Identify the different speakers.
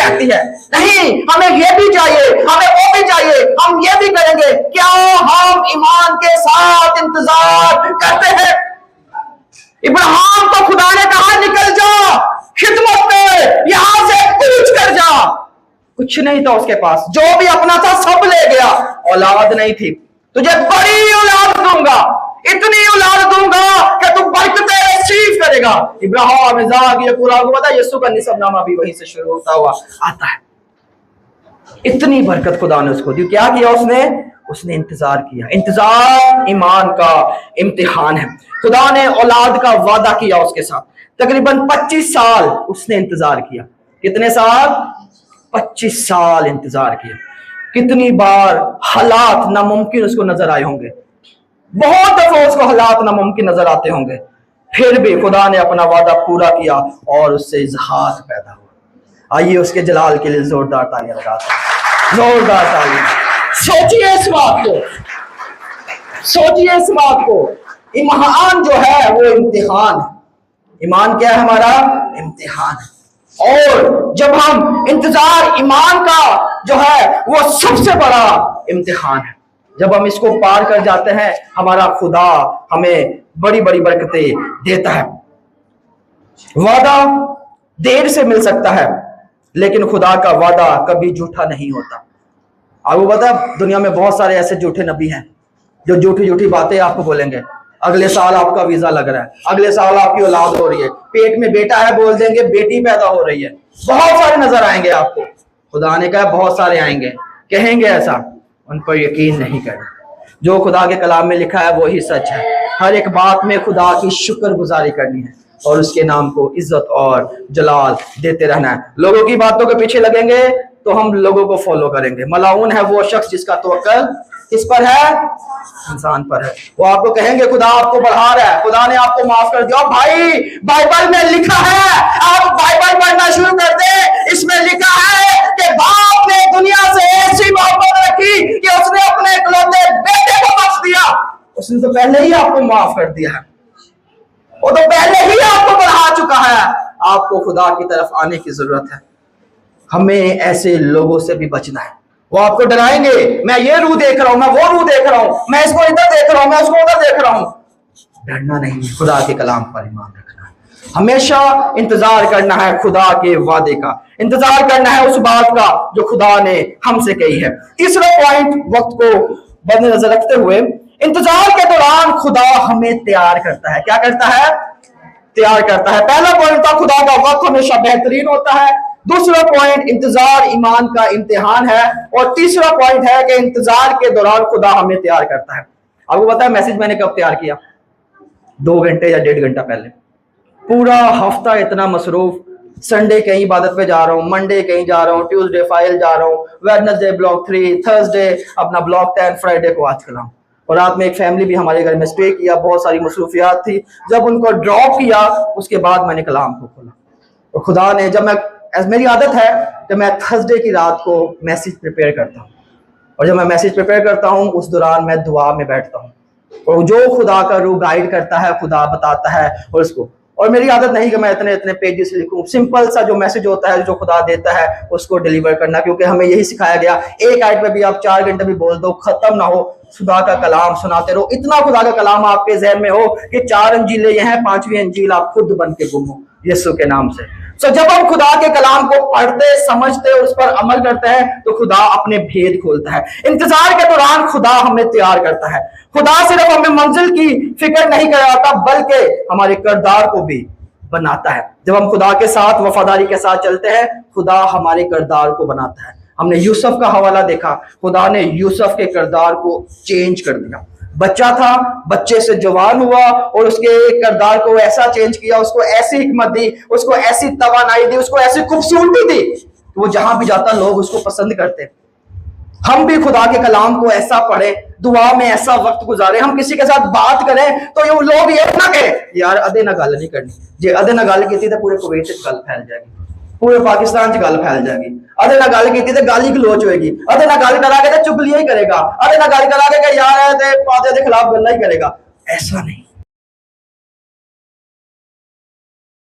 Speaker 1: कहती है नहीं हमें ये भी चाहिए, हमें वो भी चाहिए, हम ये भी करेंगे। क्या हम ईमान के साथ इंतजार करते हैं? इब्राहिम को खुदा ने कहा निकल जा, खिदमत कर, यहां से कूच कर जा। कुछ नहीं था उसके पास, जो भी अपना था सब ले गया। औलाद नहीं थी, तुझे बड़ी औलाद दूंगा, इतनी औलाद दूंगा कि तू बरकतें रिसीव करेगा। इब्राहिम इज़ाक ये पूरा हुआ था। यीशु का निसबनामा भी वहीं से शुरू होता हुआ आता है। इतनी बरकत खुदा ने उसको दी। क्या किया उसने इंतजार किया। इंतजार ईमान का इम्तिहान है। खुदा ने औलाद का वादा किया उसके साथ। तकरीबन 25 साल उसने इंतजार किया। कितने साल? 25 साल इंतजार किया। कितनी बार हालात नामुमकिन उसको नजर आए होंगे, बहुत दफा उसको हालात नामुमकिन नजर आते होंगे, फिर भी खुदा ने अपना वादा पूरा किया और उससे इजहाक पैदा हुआ। आइए उसके जलाल के लिए जोरदार तालियां लगाते हैं, जोरदार तालियां। सोचिए इस बात को, सोचिए इस बात को। ईमान जो है वो इम्तिहान है। ईमान क्या है? हमारा इम्तिहान है। और जब हम इंतजार ईमान का जो है वो सबसे बड़ा इम्तिहान है। जब हम इसको पार कर जाते हैं, हमारा खुदा हमें बड़ी बड़ी बरकतें देता है। वादा देर से मिल सकता है, लेकिन खुदा का वादा कभी झूठा नहीं होता। आपको पता है दुनिया में बहुत सारे ऐसे झूठे नबी हैं जो झूठी झूठी बातें आपको बोलेंगे। अगले साल आपका वीजा लग रहा है, अगले साल आपकी औलाद हो रही है, पेट में बेटा है बोल देंगे बेटी पैदा हो रही है। बहुत सारे नजर आएंगे आपको। खुदा ने कहा बहुत सारे आएंगे, कहेंगे ऐसा, उन पर यकीन नहीं करें। जो खुदा के कलाम में लिखा है वही सच है। हर एक बात में खुदा की शुक्रगुजारी करनी है और उसके नाम को इज्जत और जलाल देते रहना है। लोगों की बातों के पीछे लगेंगे तो हम लोगों को फॉलो करेंगे। मलाउन है वो शख्स जिसका तवक्कुल किस पर है? इंसान पर है। वो आपको कहेंगे खुदा आपको बढ़ा रहा है, खुदा ने आपको माफ कर दिया। भाई बाइबल में लिखा है, आप बाइबल पढ़ना शुरू कर दे। इसमें लिखा है कि बाप ने दुनिया से ऐसी मोहब्बत रखी कि उसने अपने इकलौते बेटे को बख्श दिया। उसने तो पहले ही आपको माफ कर दिया है, वो तो पहले ही आपको बढ़ा चुका है। आपको खुदा की तरफ आने की जरूरत है। हमें ऐसे लोगों से भी बचना है। वो आपको डराएंगे, मैं ये रूह देख रहा हूं, मैं वो रूह देख रहा हूं, मैं इसको इधर देख रहा हूं, मैं उसको उधर देख रहा हूं। डरना नहीं, खुदा के कलाम पर ईमान रखना है। हमेशा इंतजार करना है खुदा के वादे का, इंतजार करना है उस बात का जो खुदा ने हमसे कही है। तीसरा पॉइंट वक्त को मद्देनजर रखते हुए, इंतजार के दौरान खुदा हमें तैयार करता है। क्या करता है? तैयार करता है। पहला पॉइंट था खुदा का वक्त हमेशा बेहतरीन होता है। दूसरा पॉइंट इंतजार ईमान का इम्तिहान है। और तीसरा पॉइंट है कि इंतजार के दौरान खुदा हमें तैयार करता है। आपको पता है मैसेज मैंने कब तैयार किया? 2 घंटे या 1.5 घंटा पहले। पूरा हफ्ता इतना मसरूफ, संडे कहीं इबादत पे जा रहा हूँ, मंडे कहीं जा रहा हूँ, ट्यूसडे फाइल जा रहा हूँ, वेडनेसडे ब्लॉक 3, थर्सडे अपना ब्लॉक 10, फ्राइडे को आज कलाम। और रात में एक फैमिली भी हमारे घर में स्टे किया, बहुत सारी मसरूफियात थी। जब उनको ड्रॉप किया उसके बाद मैंने कलाम को खोला और खुदा ने, जब मैं, मेरी आदत है कि मैं थर्सडे की रात को मैसेज प्रिपेयर करता हूँ और जब मैं मैसेज प्रिपेयर करता हूँ उस दौरान मैं दुआ में बैठता हूँ और जो खुदा का रूह गाइड करता है खुदा बताता है और उसको। और मेरी आदत नहीं कि मैं इतने इतने पेजेस लिखूं, सिंपल सा जो मैसेज होता है जो खुदा देता है उसको डिलीवर करना, क्योंकि हमें यही सिखाया गया। एक आयत पे भी आप 4 घंटे भी बोल दो खत्म ना हो, खुदा का कलाम सुनाते रहो। इतना खुदा का कलाम आपके जहन में हो कि 4 अंजीलें ये हैं, 5वीं अंजील आप खुद बन के गुम हो यीशु के नाम से। जब हम खुदा के कलाम को पढ़ते, समझते, उस पर अमल करते हैं तो खुदा अपने भेद खोलता है। इंतजार के दौरान खुदा हमें तैयार करता है। खुदा सिर्फ हमें मंजिल की फिक्र नहीं कराता बल्कि हमारे किरदार को भी बनाता है। जब हम खुदा के साथ वफादारी के साथ चलते हैं खुदा हमारे किरदार को बनाता है। हमने यूसुफ का हवाला देखा, खुदा ने यूसुफ के किरदार को चेंज कर दिया। बच्चा था, बच्चे से जवान हुआ और उसके किरदार को ऐसा चेंज किया, उसको ऐसी हिकमत दी, उसको ऐसी तवानाई दी, उसको ऐसी खूबसूरती दी कि वो जहां भी जाता लोग उसको पसंद करते। हम भी खुदा के कलाम को ऐसा पढ़े, दुआ में ऐसा वक्त गुजारे, हम किसी के साथ बात करें तो ये लोग ये ना कहें यार अदे ना गल नहीं करनी, जे अदे ना गल की तो पूरे कुवैत च गल फैल जाएगी, पूरे पाकिस्तान च गल फैल जाएगी। अदे ना गल की तो गाली गलोच होएगी, अदे ना गल करा के तो चुगलियां ही करेगा, अदे ना गल करा के यार पादे के खिलाफ गल्ला ही करेगा। ऐसा नहीं,